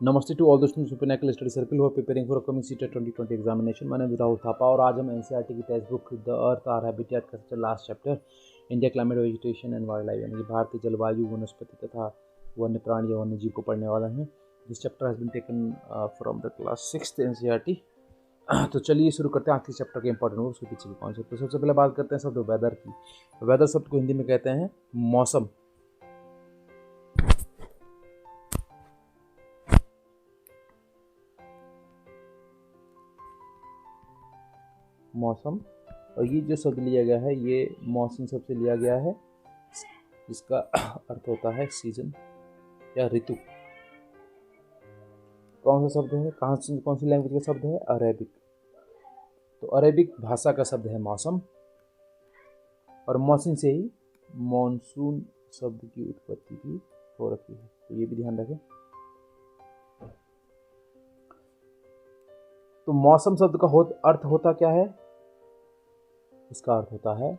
Namaste to all the students of Pinnacle Study Circle who are preparing for upcoming CTET 2020 examination. My name is Rahul Thapa और आज हम NCERT की textbook the earth our habitat का last chapter India climate vegetation and wildlife यानी कि भारतीय जलवायु वनस्पति तथा वन्य प्राणी या वन्य जीव को पढ़ने वाला है. This chapter has been taken from the class 6th NCERT. तो चलिए शुरू करते हैं आखिरी चैप्टर के इंपॉर्टेंट वर्ड उसके पीछे के कॉन्सेप्ट. तो सबसे पहले बात करते हैं शब्द वेदर की. वेदर शब्द को हिंदी में कहते हैं मौसम. मौसम और ये जो शब्द लिया गया है ये मौसम शब्द से लिया गया है. इसका अर्थ होता है सीजन या ऋतु. कौन सा शब्द है, कौन सी लैंग्वेज का शब्द है? अरेबिक. तो अरेबिक भाषा का शब्द है मौसम और मौसम से ही मॉनसून शब्द की उत्पत्ति भी हो रखी है. तो ये भी ध्यान रखें. तो मौसम शब्द का अर्थ होता क्या है? इसका अर्थ होता है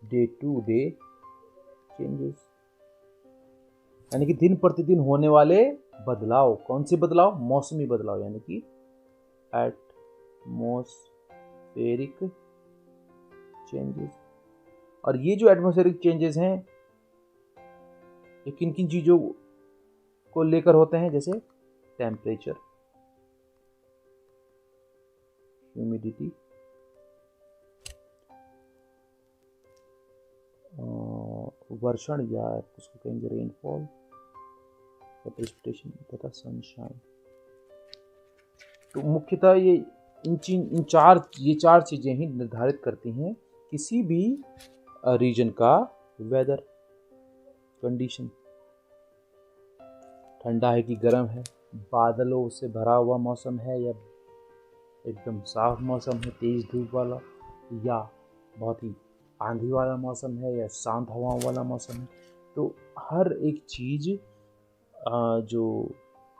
डे टू डे चेंजेस यानी कि दिन प्रतिदिन होने वाले बदलाव. कौन से बदलाव? मौसमी बदलाव यानी कि एटमॉस्फेरिक चेंजेस. और ये जो एटमॉस्फेरिक चेंजेस हैं ये किन किन चीज़ों को लेकर होते हैं? जैसे टेम्परेचर, ह्यूमिडिटी, वर्षण या उसको कहेंगे रेनफॉल, प्रेसिपिटेशन तथा सनशाइन. तो मुख्यतः ये चार चीजें ही निर्धारित करती हैं किसी भी रीजन का वेदर कंडीशन. ठंडा है कि गर्म है, बादलों से भरा हुआ मौसम है या एकदम साफ मौसम है, तेज धूप वाला, या बहुत ही आंधी वाला मौसम है या शांत हवाओं वाला मौसम है. तो हर एक चीज़ जो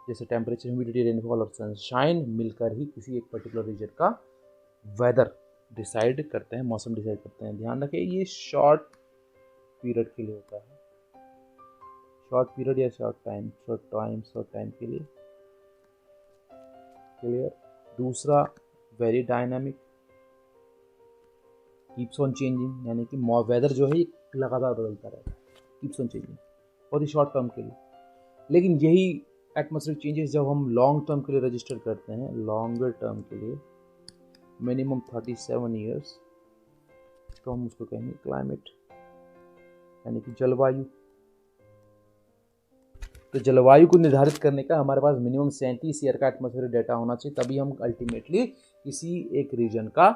जैसे टेम्परेचर, ह्यूमिडिटी, रेनफॉल और सनशाइन मिलकर ही किसी एक पर्टिकुलर रीजन का वेदर डिसाइड करते हैं, मौसम डिसाइड करते हैं. ध्यान रखें ये शॉर्ट पीरियड के लिए होता है. शॉर्ट पीरियड या शॉर्ट टाइम के लिए. क्लियर. दूसरा very dynamic, keeps on changing यानी कि वेदर जो है लगातार बदलता रहता है. कीप्स ऑन चेंजिंग बहुत ही शॉर्ट टर्म के लिए. लेकिन यही एटमॉस्फेरिक चेंजेस जब हम लॉन्ग टर्म के लिए रजिस्टर करते हैं, लॉन्गर टर्म के लिए मिनिमम 37 ईयर्स, तो हम उसको कहेंगे क्लाइमेट यानी कि जलवायु. तो जलवायु को निर्धारित करने का हमारे पास मिनिमम 37 ईयर का एटमॉस्फेरिक डेटा होना चाहिए, तभी हम अल्टीमेटली किसी एक रीजन का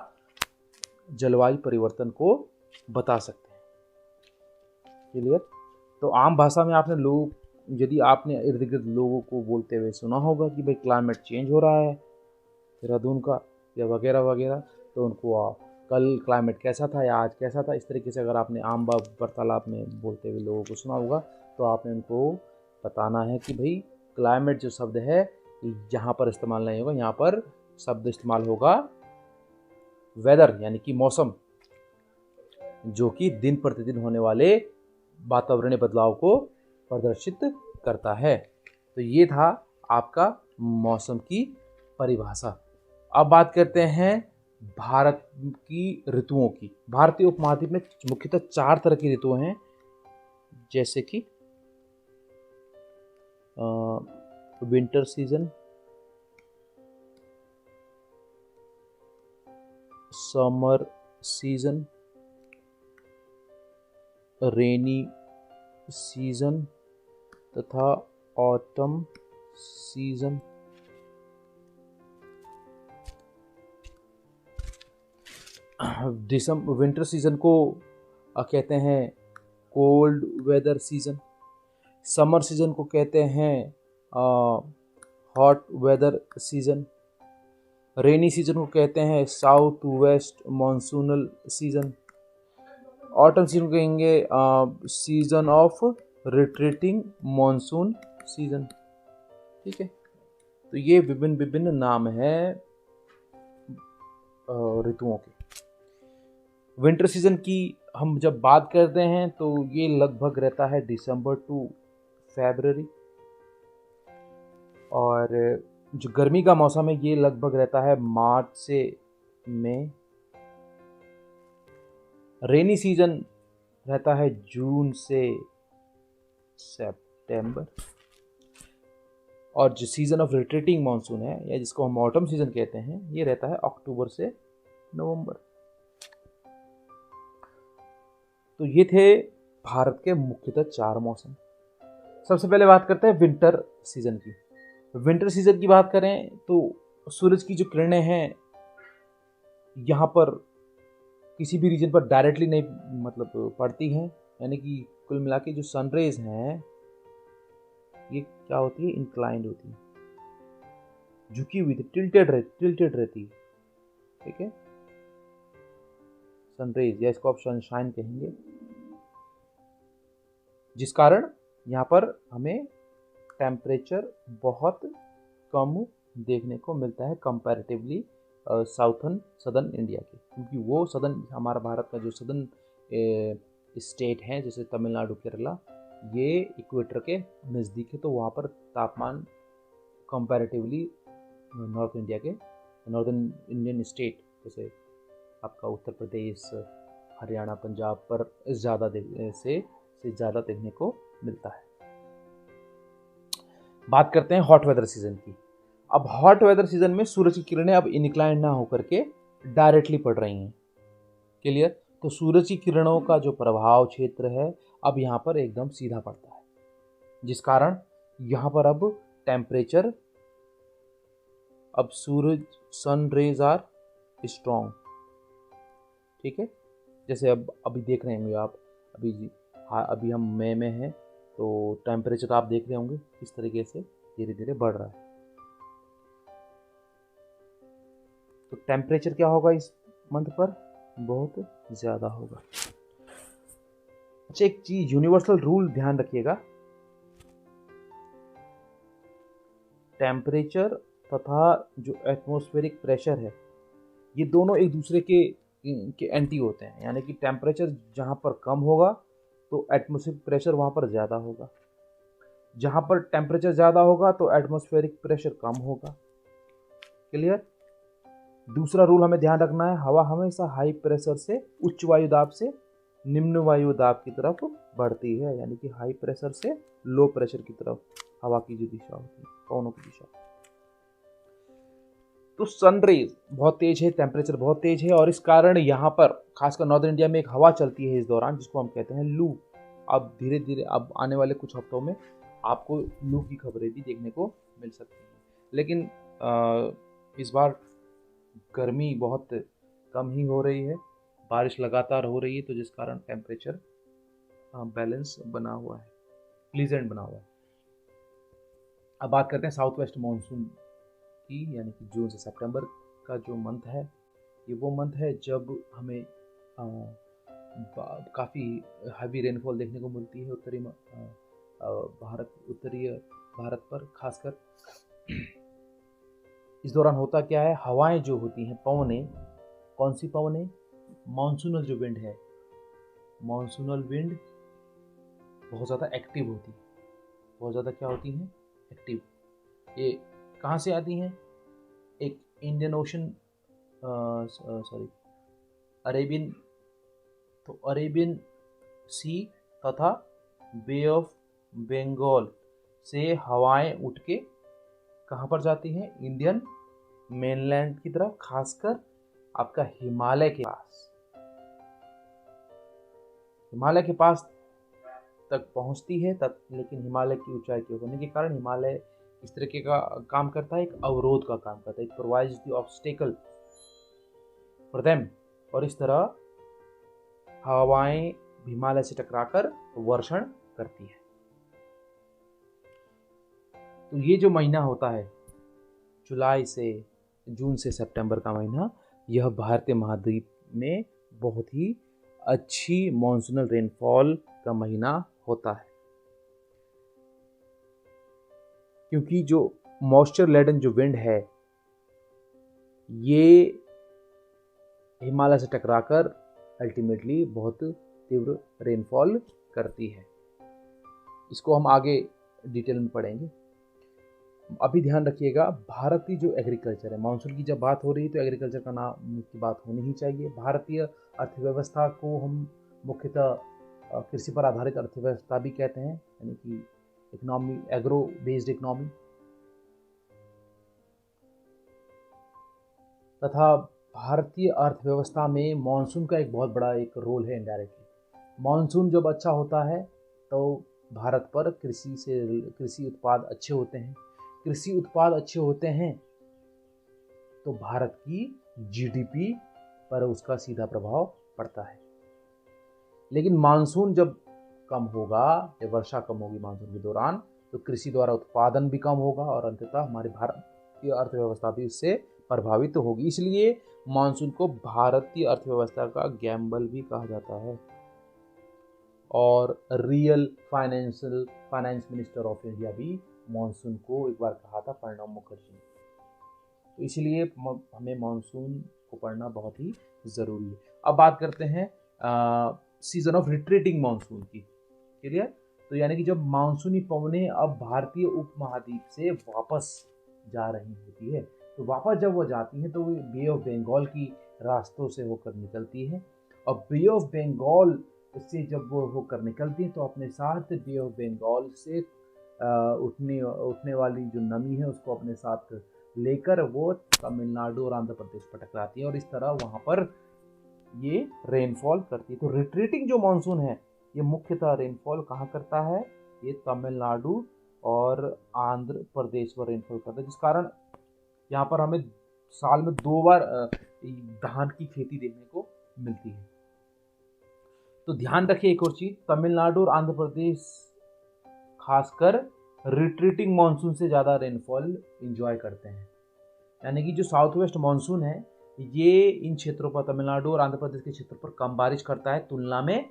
जलवायु परिवर्तन को बता सकते हैं. क्लियर. तो आम भाषा में यदि आपने इर्द गिर्द लोगों को बोलते हुए सुना होगा कि भाई क्लाइमेट चेंज हो रहा है देहरादून का या वगैरह वगैरह, तो उनको कल क्लाइमेट कैसा था या आज कैसा था, इस तरीके से अगर आपने आम वार्तालाप में बोलते हुए लोगों को सुना होगा तो आपने उनको बताना है कि भाई क्लाइमेट जो शब्द है यहाँ पर इस्तेमाल नहीं होगा, यहाँ पर शब्द इस्तेमाल होगा वेदर यानी कि मौसम, जो कि दिन प्रतिदिन होने वाले वातावरणीय बदलाव को प्रदर्शित करता है. तो ये था आपका मौसम की परिभाषा. अब बात करते हैं भारत की ऋतुओं की. भारतीय उपमहाद्वीप में मुख्यतः 4 तरह की ऋतुएं हैं, जैसे कि winter season, summer season, rainy season तथा ऑटम सीजन. विंटर सीजन को कहते हैं cold weather season. Summer season को कहते हैं hot weather season. Rainy season को कहते हैं south west monsoonal season. Autumn season को कहेंगे season of retreating monsoon season. ठीक है. तो ये विभिन्न नाम हैं ऋतुओं के. विंटर सीजन की हम जब बात करते हैं तो ये लगभग रहता है दिसंबर टू फरवरी. और जो गर्मी का मौसम है ये लगभग रहता है मार्च से मई। रेनी सीजन रहता है जून से सितंबर। और जो सीज़न ऑफ रिट्रीटिंग मानसून है या जिसको हम ऑटम सीजन कहते हैं ये रहता है अक्टूबर से नवंबर। तो ये थे भारत के मुख्यतः 4 मौसम। सबसे पहले बात करते हैं विंटर सीजन की। विंटर सीजन की बात करें तो सूरज की जो किरणें हैं यहाँ पर किसी भी रीजन पर डायरेक्टली नहीं मतलब पड़ती हैं, यानी कि कुल मिला के जो सनरेज हैं ये क्या होती है, इंक्लाइंड होती है, झुकी हुई थी, टिल्टेड रहती है। ठीक है, सनरेज या इसको आप सनशाइन कहेंगे, जिस कारण यहाँ पर हमें टेम्परेचर बहुत कम देखने को मिलता है कंपैरेटिवली सदर्न इंडिया के, क्योंकि वो सदर्न हमारा भारत का जो सदर्न स्टेट हैं जैसे तमिलनाडु केरला ये इक्वेटर के नज़दीक है, तो वहाँ पर तापमान कंपैरेटिवली नॉर्दर्न इंडियन स्टेट जैसे आपका उत्तर प्रदेश, हरियाणा, पंजाब पर ज़्यादा ज़्यादा देखने को मिलता है। बात करते हैं हॉट वेदर सीजन की। अब हॉट वेदर सीजन में सूरज की किरणें अब इंक्लाइंड ना होकर के डायरेक्टली पड़ रही हैं। क्लियर? तो सूरज की किरणों का जो प्रभाव क्षेत्र है अब यहाँ पर एकदम सीधा पड़ता है, जिस कारण यहाँ पर अब टेम्परेचर, अब सूरज सन रेज आर स्ट्रॉन्ग। ठीक है, जैसे अब अभी देख रहे होंगे आप, अभी हम मई में हैं तो टेम्परेचर आप देख रहे होंगे किस तरीके से धीरे धीरे बढ़ रहा है। तो टेम्परेचर क्या होगा इस मंथ पर, बहुत ज़्यादा होगा। अच्छा, एक चीज यूनिवर्सल रूल ध्यान रखिएगा, टेम्परेचर तथा जो एटमॉस्फेरिक प्रेशर है ये दोनों एक दूसरे के एंटी होते हैं, यानी कि टेम्परेचर जहाँ पर कम होगा तो एटमॉस्फेरिक प्रेशर वहाँ पर ज़्यादा होगा, जहाँ पर टेम्परेचर ज़्यादा होगा तो एटमॉस्फेरिक प्रेशर कम होगा। क्लियर? दूसरा रूल हमें ध्यान रखना है, हवा हमेशा हाई प्रेशर से उच्च वायु दाब से निम्न वायु दाब की तरफ बढ़ती है, यानी कि हाई प्रेशर से लो प्रेशर की तरफ हवा की जो दिशा होती है, पवनों की दिशा। तो सनरेज बहुत तेज है, टेम्परेचर बहुत तेज है और इस कारण यहाँ पर खासकर नॉर्दर्न इंडिया में एक हवा चलती है इस दौरान जिसको हम कहते हैं लू। अब धीरे धीरे अब आने वाले कुछ हफ्तों में आपको लू की खबरें भी देखने को मिल सकती हैं, लेकिन इस बार गर्मी बहुत कम ही हो रही है, बारिश लगातार हो रही है, तो जिस कारण टेम्परेचर बैलेंस बना हुआ है, प्लीजेंट बना हुआ है। अब बात करते हैं साउथ वेस्ट मानसून की, यानी कि जून से सितंबर का जो मंथ है ये वो मंथ है जब हमें काफ़ी हैवी रेनफॉल देखने को मिलती है उत्तरी भारत पर खासकर। इस दौरान होता क्या है, हवाएं जो होती हैं, पवनें, कौन सी पवनें, मानसूनल जो विंड है, मानसूनल विंड बहुत ज़्यादा एक्टिव होती है, बहुत ज़्यादा क्या होती हैं, एक्टिव। ये कहाँ से आती हैं, एक इंडियन ओशन अरेबियन सी तथा बे ऑफ बंगाल से हवाएं उठ के कहाँ पर जाती हैं, इंडियन मेनलैंड की तरफ, खासकर आपका हिमालय के पास तक पहुंचती है तक, लेकिन हिमालय की ऊंचाई के होने के कारण हिमालय इस तरीके का काम करता है, एक अवरोध का काम करता है, it provides the obstacle for them, और इस तरह हवाएं हिमालय से टकराकर वर्षण करती है। तो ये जो महीना होता है जून से सितंबर का महीना, यह भारतीय महाद्वीप में बहुत ही अच्छी मॉनसूनल रेनफॉल का महीना होता है, क्योंकि जो मॉइस्चर लेडन जो विंड है ये हिमालय से टकराकर अल्टीमेटली बहुत तीव्र रेनफॉल करती है। इसको हम आगे डिटेल में पढ़ेंगे। अभी ध्यान रखिएगा, भारतीय जो एग्रीकल्चर है, मानसून की जब बात हो रही है तो एग्रीकल्चर का नाम की बात होनी ही चाहिए। भारतीय अर्थव्यवस्था को हम मुख्यतः कृषि पर आधारित अर्थव्यवस्था भी कहते हैं, यानी कि इकोनॉमी, एग्रो बेस्ड इकोनॉमी। तथा भारतीय अर्थव्यवस्था में मानसून का एक बहुत बड़ा एक रोल है इनडायरेक्टली। मानसून जब अच्छा होता है तो भारत पर कृषि उत्पाद अच्छे होते हैं, कृषि उत्पाद अच्छे होते हैं तो भारत की जीडीपी पर उसका सीधा प्रभाव पड़ता है। लेकिन मानसून जब कम होगा या वर्षा कम होगी मानसून के दौरान, तो कृषि द्वारा उत्पादन भी कम होगा और अंततः हमारी भारतीय अर्थव्यवस्था भी इससे प्रभावित होगी। इसलिए मानसून को भारतीय अर्थव्यवस्था का गैम्बल भी कहा जाता है। और real finance minister of India भी मानसून को एक बार कहा था, प्रणब मुखर्जी ने। तो इसलिए हमें मानसून को पढ़ना बहुत ही ज़रूरी है। अब बात करते हैं सीजन ऑफ रिट्रीटिंग मानसून की। क्लियर? तो यानी कि जब मानसूनी पवनें अब भारतीय उपमहाद्वीप से वापस जा रही होती है, तो वापस जब वो जाती हैं तो वो बे ऑफ बंगाल की रास्तों से होकर निकलती है। और बे ऑफ बंगाल से जब वो होकर निकलती है तो अपने साथ बे ऑफ बंगाल से उठने वाली जो नमी है उसको अपने साथ लेकर वो तमिलनाडु और आंध्र प्रदेश पर टकराती है और इस तरह वहाँ पर ये रेनफॉल करती है। तो रिट्रीटिंग जो मानसून है ये मुख्यतः रेनफॉल कहाँ करता है? ये तमिलनाडु और आंध्र प्रदेश पर रेनफॉल करता है, जिस कारण यहाँ पर हमें साल में 2 बार धान की खेती देखने को मिलती है। तो ध्यान रखिए एक और चीज, तमिलनाडु और आंध्र प्रदेश खासकर रिट्रीटिंग मानसून से ज़्यादा रेनफॉल इंजॉय करते हैं। यानी कि जो साउथ वेस्ट मानसून है ये इन क्षेत्रों पर, तमिलनाडु और आंध्र प्रदेश के क्षेत्रों पर कम बारिश करता है तुलना में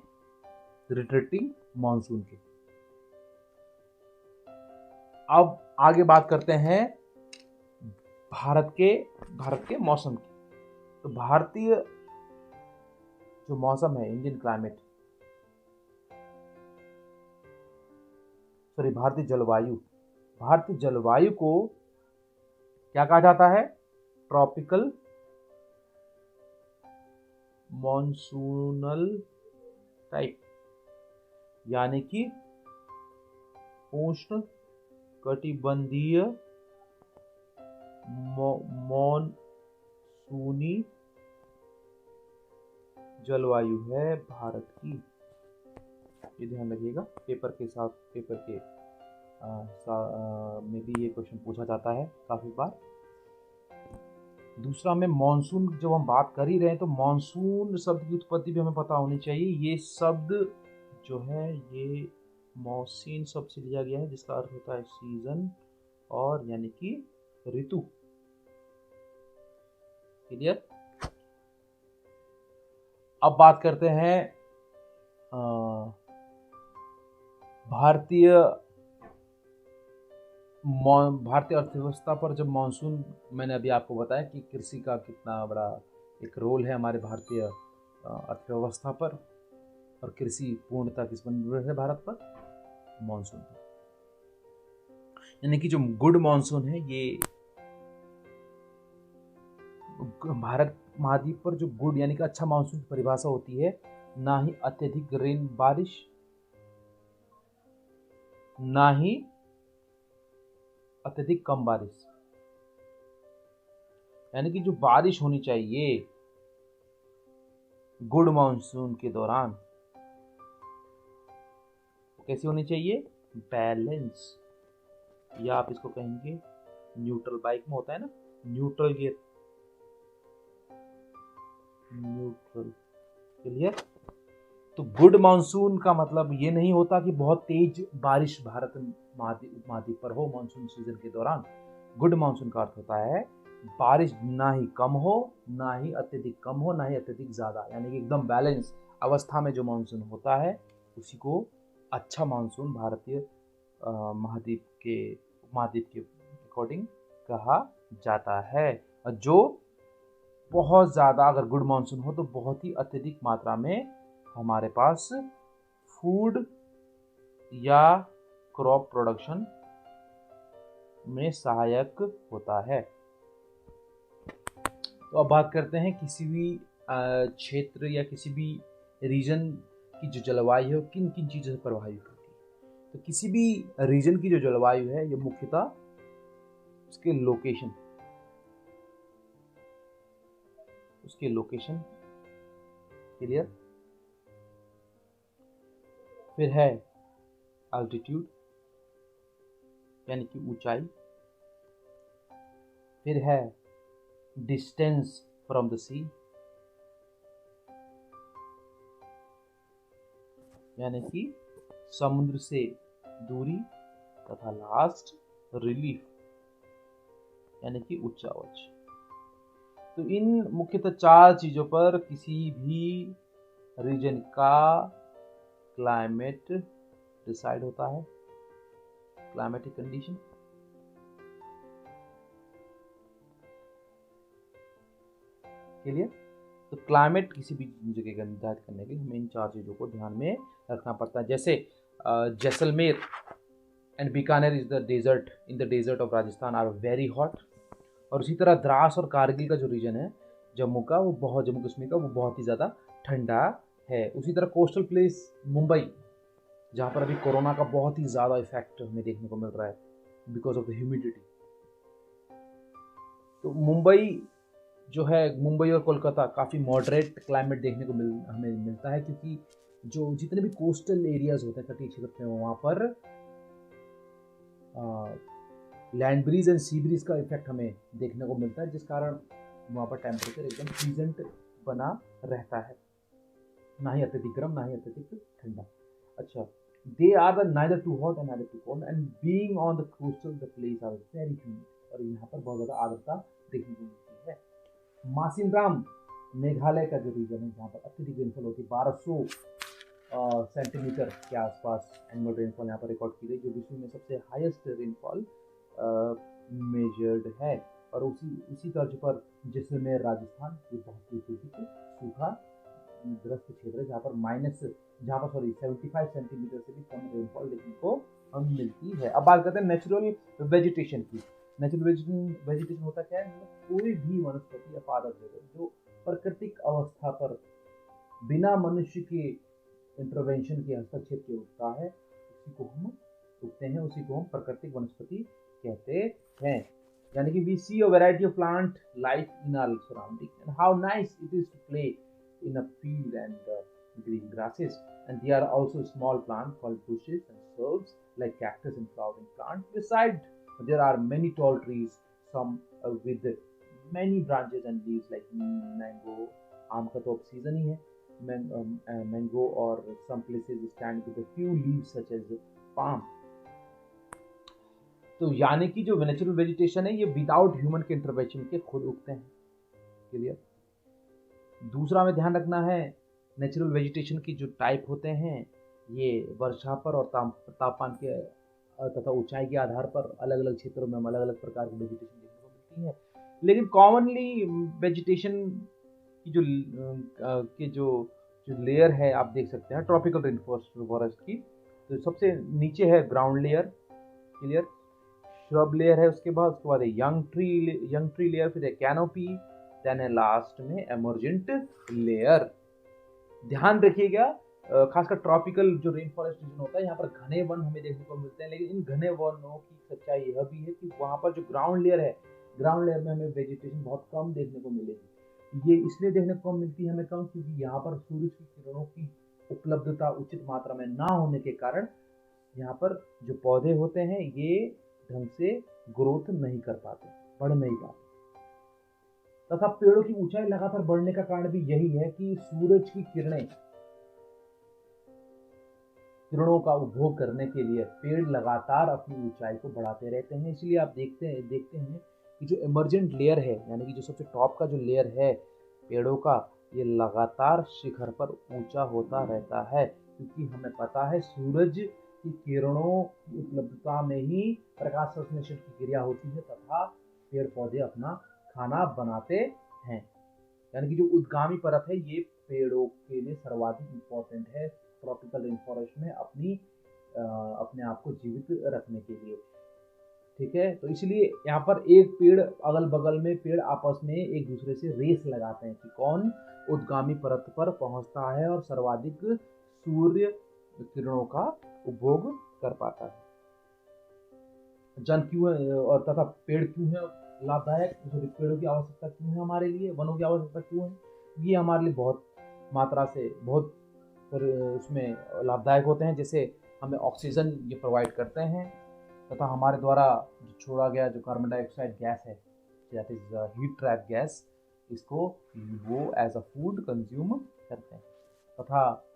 रिट्रीटिंग मानसून के। अब आगे बात करते हैं भारत के मौसम की। तो भारतीय जो मौसम है, इंडियन क्लाइमेट, सॉरी भारतीय जलवायु को क्या कहा जाता है? ट्रॉपिकल मॉनसूनल टाइप, यानी कि उष्ण कटिबंधीय मॉनसूनी जलवायु है भारत की। ये ध्यान रखिएगा, पेपर के में भी ये क्वेश्चन पूछा जाता है काफी बार। दूसरा में मानसून, जब हम बात कर ही रहे हैं तो मानसून शब्द की उत्पत्ति भी हमें पता होनी चाहिए। ये शब्द जो है ये मौसीन शब्द से लिया गया है, जिसका अर्थ होता है सीजन और यानी कि ऋतु। क्लियर? अब बात करते हैं भारतीय अर्थव्यवस्था पर। जब मानसून, मैंने अभी आपको बताया कि कृषि का कितना बड़ा एक रोल है हमारे भारतीय अर्थव्यवस्था पर, और कृषि पूर्णतः किस पर निर्भर है भारत पर? मानसून पर। यानी कि जो गुड मानसून है ये भारत महाद्वीप पर जो गुड यानी कि अच्छा मानसून की परिभाषा होती है, ना ही अत्यधिक रेन बारिश, ना ही अत्यधिक कम बारिश। यानी कि जो बारिश होनी चाहिए गुड मानसून के दौरान कैसी होनी चाहिए? बैलेंस, या आप इसको कहेंगे न्यूट्रल। बाइक में होता है ना न्यूट्रल गियर, न्यूट्रल। क्लियर? तो गुड मानसून का मतलब ये नहीं होता कि बहुत तेज बारिश भारत महाद्वीप पर हो मानसून सीजन के दौरान। गुड मानसून का अर्थ होता है बारिश ना ही कम हो, ना ही अत्यधिक कम हो, ना ही अत्यधिक ज्यादा, यानी कि एकदम बैलेंस अवस्था में जो मानसून होता है उसी को अच्छा मानसून भारतीय महाद्वीप के अकॉर्डिंग कहा जाता है। और जो बहुत ज़्यादा अगर गुड मानसून हो तो बहुत ही अत्यधिक मात्रा में हमारे पास फूड या क्रॉप प्रोडक्शन में सहायक होता है। तो अब बात करते हैं किसी भी क्षेत्र या किसी भी रीजन की जो जलवायु है वो किन किन चीज़ों से प्रभावित होती है। तो किसी भी रीजन की जो जलवायु है ये मुख्यतः उसके लोकेशन क्लियर, फिर है अल्टीट्यूड यानी कि ऊंचाई, फिर है डिस्टेंस फ्रॉम द सी यानी कि समुद्र से दूरी, तथा लास्ट रिलीफ यानी कि उच्चावच। तो इन मुख्यतः 4 चीजों पर किसी भी रीजन का क्लाइमेट डिसाइड होता है, क्लाइमेटिक कंडीशन। क्लियर। तो क्लाइमेट किसी भी जगह का निर्धारित करने के लिए हमें इन 4 चीजों को ध्यान में रखना पड़ता है। जैसे Jaisalmer and Bikaner is the desert in the desert of Rajasthan are very hot. और उसी तरह द्रास और कारगिल का जो रीजन है जम्मू कश्मीर का वो बहुत ही ज़्यादा ठंडा है। उसी तरह कोस्टल प्लेस मुंबई, जहाँ पर अभी कोरोना का बहुत ही ज़्यादा इफेक्ट हमें देखने को मिल रहा है बिकॉज ऑफ द ह्यूमिडिटी। तो मुंबई और कोलकाता काफ़ी मॉडरेट क्लाइमेट देखने को हमें मिलता है, क्योंकि जो जितने भी कोस्टल एरियाज होते हैं, तटीय क्षेत्र में, वहाँ पर land breeze and sea breeze का इफेक्ट हमें देखने को मिलता है, जिस कारण वहाँ पर टेम्परेचर एकदम प्लीजेंट बना रहता है, ना ही अत्यधिक गर्म ना ही अत्यधिक ठंडा। अच्छा, they are neither too hot and neither too cold and being on the coastal the place are very humid. और यहाँ पर बहुत ज़्यादा आर्द्रता देखने को मिलती है। मासिनराम मेघालय का जो रीजन है, जहाँ पर अत्यधिक रेनफॉल होती है, 1200 सेंटीमीटर के आसपास एनुअल रेनफॉल यहाँ पर रिकॉर्ड की गई, जो विश्व में सबसे हाईएस्ट रेनफॉल मेजर्ड है। और उसी तर्ज पर जैसलमेर राजस्थान, ये बहुत ही अत्यधिक सूखा ग्रस्त क्षेत्र है, जहाँ पर 75 सेंटीमीटर से भी कम रेनफॉल देखने को मिलती है। अब बात करते हैं नेचुरल वेजिटेशन की। नेचुरल वेजिटेशन होता क्या है? कोई भी वनस्पति या पादप जो प्राकृतिक अवस्था पर बिना मनुष्य के इंटरवेंशन के, हस्तक्षेप के उगता है, उसी को हम प्राकृतिक वनस्पति कहते हैं। यानी कि we see a variety of plant life in our surroundings and how nice it is to play in a field and green grasses. And there are also small plants called bushes and shrubs like cactus and flowering plants. Besides, there are many tall trees, some with many branches and leaves like mango. आम का तो अब season ही है mango, और some places stand with a few leaves such as palm. तो यानी कि जो नेचुरल वेजिटेशन है ये विदाउट ह्यूमन के इंटरवेंशन के खुद उगते हैं। क्लियर। दूसरा हमें ध्यान रखना है, नेचुरल वेजिटेशन की जो टाइप होते हैं ये वर्षा पर और तापमान के तथा ऊंचाई के आधार पर अलग अलग क्षेत्रों में हम अलग अलग प्रकार की वेजिटेशन देखने को मिलती है। लेकिन कॉमनली वेजिटेशन की जो लेयर है आप देख सकते हैं ट्रॉपिकल रेन फॉरेस्ट की। तो सबसे नीचे है ground layer, clear, shrub layer है, उसके बाद यंग ट्री लेयर, फिर है कैनोपी, देन है लास्ट में एमर्जेंट लेयर। ध्यान रखिएगा, खासकर ट्रॉपिकल जो रेन फॉरेस्ट रीजन होता है यहाँ पर घने वन हमें देखने को मिलते हैं, लेकिन इन घने वनों की सच्चाई यह भी है कि वहाँ पर जो ग्राउंड लेयर है, ग्राउंड लेयर में हमें वेजिटेशन बहुत कम देखने को मिलेगी। ये इसलिए देखने को मिलती है हमें कम, क्योंकि यहाँ पर सूरज की किरणों की उपलब्धता उचित मात्रा में ना होने के कारण यहाँ पर जो पौधे होते हैं ये ढंग से ग्रोथ नहीं कर पाते, बढ़ नहीं पाते। तथा पेड़ों की ऊंचाई लगातार बढ़ने का कारण भी यही है कि सूरज की किरणों का उपभोग करने के लिए पेड़ लगातार अपनी ऊंचाई को बढ़ाते रहते हैं। इसलिए आप देखते हैं कि जो इमर्जेंट लेयर है, यानी कि जो सबसे टॉप का जो लेयर है पेड़ों का, ये लगातार शिखर पर ऊंचा होता रहता है, क्योंकि हमें पता है सूरज की किरणों की उपलब्धता में ही प्रकाश संश्लेषण की क्रिया होती है तथा पेड़ पौधे अपना खाना बनाते हैं। यानी कि जो उद्गामी परत है ये पेड़ों के लिए सर्वाधिक इम्पोर्टेंट है ट्रॉपिकल रेन फॉरेस्ट में अपने आप को जीवित रखने के लिए। ठीक है। तो इसलिए यहाँ पर एक पेड़, अगल बगल में पेड़ आपस में एक दूसरे से रेस लगाते हैं कि कौन उद्गामी परत पर पहुंचता है और सर्वाधिक सूर्य किरणों का उपभोग कर पाता है। जन क्यों है और तथा पेड़ क्यों है लाभदायक, पेड़ों की आवश्यकता क्यों है हमारे लिए, वनों की आवश्यकता क्यों है। ये हमारे लिए बहुत मात्रा से बहुत उसमें लाभदायक होते हैं। जैसे हमें ऑक्सीजन ये प्रोवाइड करते हैं तथा हमारे द्वारा जो छोड़ा गया जो कार्बन डाइऑक्साइड गैस है, that is heat trap gas, इसको वो एज अ फूड कंज्यूम करते हैं तथा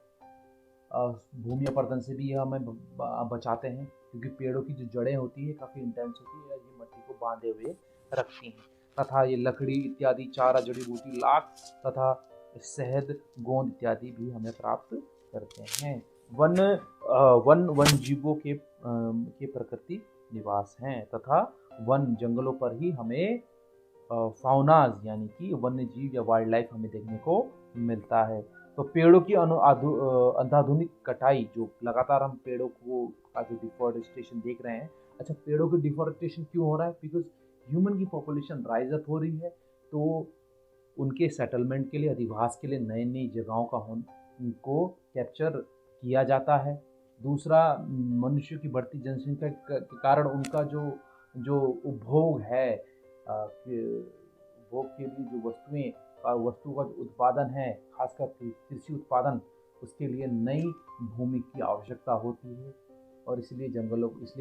भूमि अपरदन से भी ये हमें बचाते हैं, क्योंकि पेड़ों की जो जड़ें होती है काफ़ी इंटेंस होती है, ये मिट्टी को बांधे हुए रखती हैं तथा ये लकड़ी इत्यादि, चारा, जड़ी बूटी, लाख तथा शहद, गोंद इत्यादि भी हमें प्राप्त करते हैं। वन वन जीवों के प्रकृति निवास हैं तथा वन जंगलों पर ही हमें फाउनाज यानी कि वन्य जीव या वाइल्ड लाइफ हमें देखने को मिलता है। तो पेड़ों की अंधाधुनिक कटाई, जो लगातार हम पेड़ों को का जो डिफॉरेस्टेशन देख रहे हैं। अच्छा, पेड़ों की डिफॉरेस्टेशन क्यों हो रहा है? बिकॉज ह्यूमन की पॉपुलेशन राइज अप हो रही है, तो उनके सेटलमेंट के लिए, अधिवास के लिए नई नई जगहों का उनको कैप्चर किया जाता है। दूसरा, मनुष्य की बढ़ती जनसंख्या के कारण उनका जो जो उपभोग है, उपभोग के लिए जो वस्तु का जो उत्पादन है, खासकर कृषि उत्पादन, उसके लिए नई भूमि की आवश्यकता होती है और इसलिए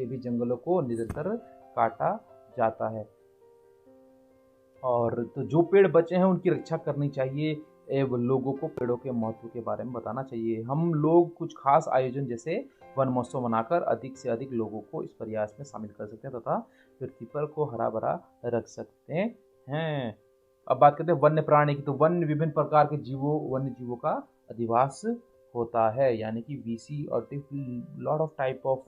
भी जंगलों को निरंतर काटा जाता है। और तो जो पेड़ बचे हैं उनकी रक्षा करनी चाहिए एवं लोगों को पेड़ों के महत्व के बारे में बताना चाहिए। हम लोग कुछ खास आयोजन जैसे वन महोत्सव मनाकर अधिक से अधिक लोगों को इस प्रयास में शामिल कर सकते हैं तथा पृथ्वी पर को हरा भरा रख सकते हैं। अब बात करते हैं वन्य प्राणी की। तो वन्य विभिन्न प्रकार के वन्य जीवों का अधिवास होता है, यानी कि वीसी और लॉट ऑफ टाइप ऑफ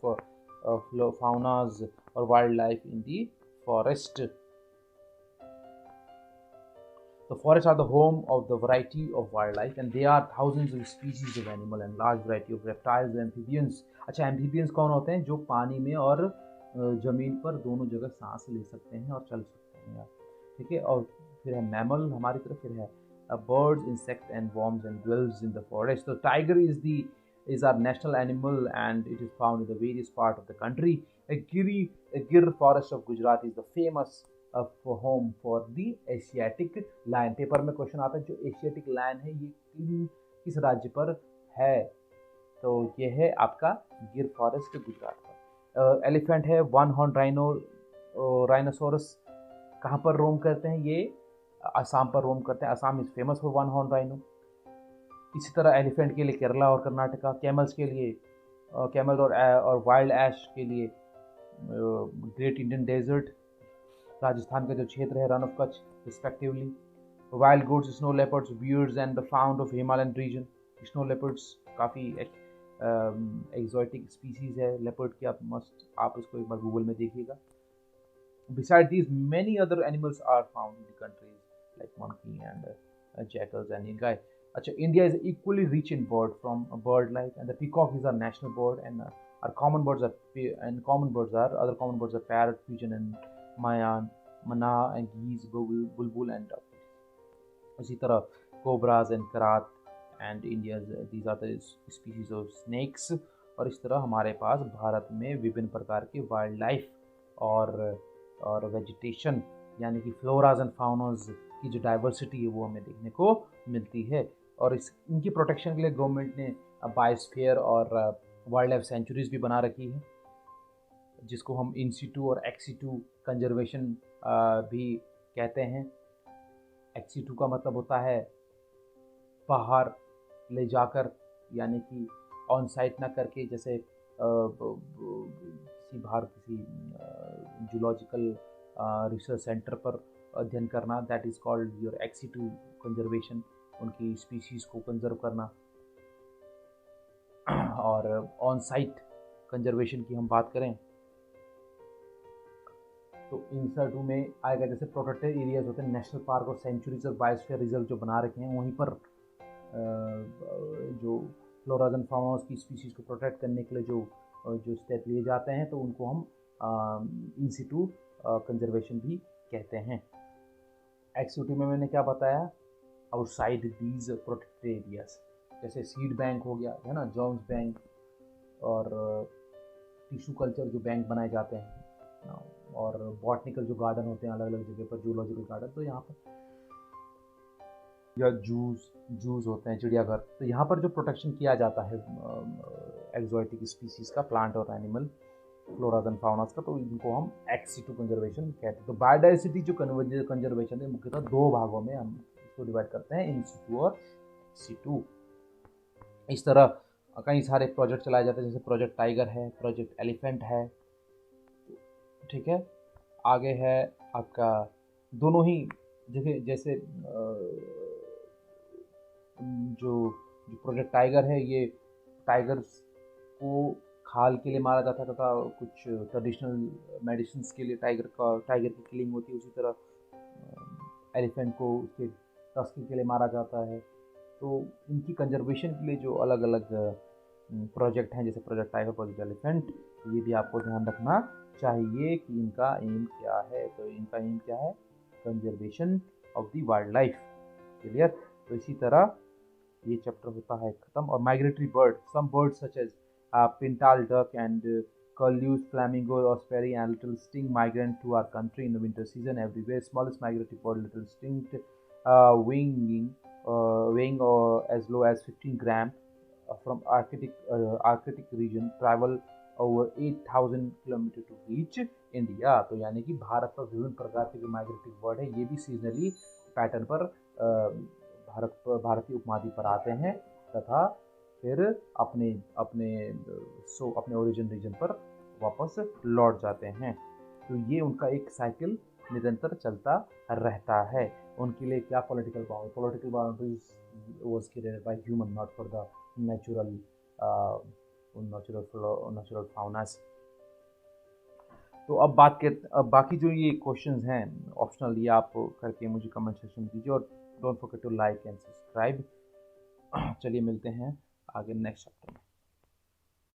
फaunas और wild life in the forest. The forests are the home of the variety of wildlife, and there are thousands of species of animal and large variety of reptiles and amphibians. अच्छा, amphibians कौन होते हैं? जो पानी में और ज़मीन पर दोनों जगह सांस ले सकते हैं और चल सकते हैं, ठीक है। और फिर है मैमल हमारी तरफ, फिर है birds, insects and worms and dwells in the forest. So tiger is our national animal and it is found in the various part of the country. Gir forest of Gujarat is the famous home for the Asiatic lion. Paper में question आता है जो Asiatic lion है ये किस राज्य पर है? तो ये है आपका गिर फॉरेस्ट गुजरात पर। एलिफेंट है वन हॉर्न राइनोसोरस, कहाँ पर रोम करते हैं? ये असम पर रोम करते हैं। Assam is famous for one horn rhino. इसी तरह एलिफेंट के लिए केरला और कर्नाटका, कैमल्स के लिए कैमल और वाइल्ड ऐश के लिए ग्रेट इंडियन डेजर्ट, राजस्थान का जो क्षेत्र है Rann of Kutch respectively. Wild goats, snow leopards, bears and the found of Himalayan region. Snow leopards काफ़ी एक्सोटिक स्पीसीज है लेपर्ड की, आप इसको एक बार गूगल में देखिएगा। Besides these, many other animals are found in the countries like monkey and jackals and nilgai. अच्छा, India is equally rich in bird life, and the peacock is our national bird, and our common birds are other common birds are parrot, pigeon, and mana and geese, bulbul and duck. इसी तरह cobras and karat and these are the species of snakes. और इस तरह हमारे पास भारत में विभिन्न प्रकार के वाइल्ड लाइफ और वेजिटेशन यानी कि फ्लोराज एंड फाउनाज की जो डाइवर्सिटी है वो हमें देखने को मिलती है। और इनकी प्रोटेक्शन के लिए गवर्नमेंट ने बायोस्फीयर और वाइल्ड लाइफ सेंचुरीज भी बना रखी है, जिसको हम इन सिटू और एक्स सिटू कंजर्वेशन भी कहते हैं। एक्स सिटू का मतलब होता है बाहर ले जाकर, यानी कि ऑन साइट ना करके, जैसे किसी जूलॉजिकल रिसर्च सेंटर पर अध्ययन करना, that is called your ex situ conservation, उनकी स्पीशीज को कंजर्व करना। और ऑन साइट कंजर्वेशन की हम बात करें तो इन सिटू में आएगा, जैसे प्रोटेक्टेड एरियाज होते हैं, नेशनल पार्क और सेंचुरीज और बायोस्फीयर रिजर्व जो बना रखे हैं, वहीं पर जो फ्लोराज एंड फाउनास की स्पीशीज़ को प्रोटेक्ट करने के लिए जो स्टेप लिए जाते हैं, तो उनको हम इन सिटू कंजर्वेशन भी कहते हैं। एक्स-सिटू में मैंने क्या बताया, आउटसाइड दीज प्रोटेक्टेड एरियाज, जैसे सीड बैंक हो गया है ना, जॉन्स बैंक, और टिश्यू कल्चर जो बैंक बनाए जाते हैं, और बॉटनिकल जो गार्डन होते हैं अलग अलग जगह पर, जूलॉजिकल गार्डन, तो यहाँ पर या जूस होते हैं, चिड़ियाघर, तो यहाँ पर जो प्रोटेक्शन किया जाता है एक्सोटिक स्पीसीज का, प्लांट और एनिमल, फ्लोरास एंड फाउनास का, तो इनको हम एक्स-सिटू कंजर्वेशन कहते हैं। तो बायोडाइवर्सिटी जो कंजर्वेशन है मुख्यतः दो भागों में हम इसको डिवाइड करते हैं, इन सिटू और एक्स-सिटू। इस तरह कई सारे प्रोजेक्ट चलाए जाते हैं, जैसे प्रोजेक्ट टाइगर है, प्रोजेक्ट एलिफेंट है, ठीक है। आगे है आपका दोनों ही जगह, जैसे जो जो प्रोजेक्ट टाइगर है, ये टाइगर्स को खाल के लिए मारा जाता तथा कुछ ट्रेडिशनल मेडिसिन के लिए टाइगर की किलिंग होती है। उसी तरह एलिफेंट को उसके टस्क के लिए मारा जाता है। तो इनकी कंजर्वेशन के लिए जो अलग अलग प्रोजेक्ट हैं, जैसे प्रोजेक्ट टाइगर, प्रोजेक्ट एलिफेंट, ये भी आपको ध्यान रखना चाहिए कि इनका एम क्या है। तो इनका एम क्या है, conservation of the wildlife. Clear. तो इसी तरह ये चैप्टर होता है खत्म। और migratory bird, some birds such as pintail duck and curlews, flamingo, osprey, and little sting migrant to our country in the winter season everywhere. Smallest migratory bird, little stinged, weighing as low as 15 gram, from Arctic region, travel over 8,000 kilometre to reach India. तो यानी कि भारत पर विभिन्न प्रकार के जो migratory bird है, ये भी सीजनली पैटर्न पर भारतीय उपमहाद्वीप पर आते हैं तथा फिर अपने अपने ओरिजिन रीजन पर वापस लौट जाते हैं। तो ये उनका एक साइकिल निरंतर चलता रहता है। उनके लिए क्या political boundaries was created by human, not for the natural faunas. तो अब बाकी जो ये क्वेश्चंस हैं ऑप्शनल, ये आप करके मुझे कमेंट सेक्शन में दीजिए, और don't forget to like and subscribe. चलिए मिलते हैं आगे नेक्स्ट चैप्टर में।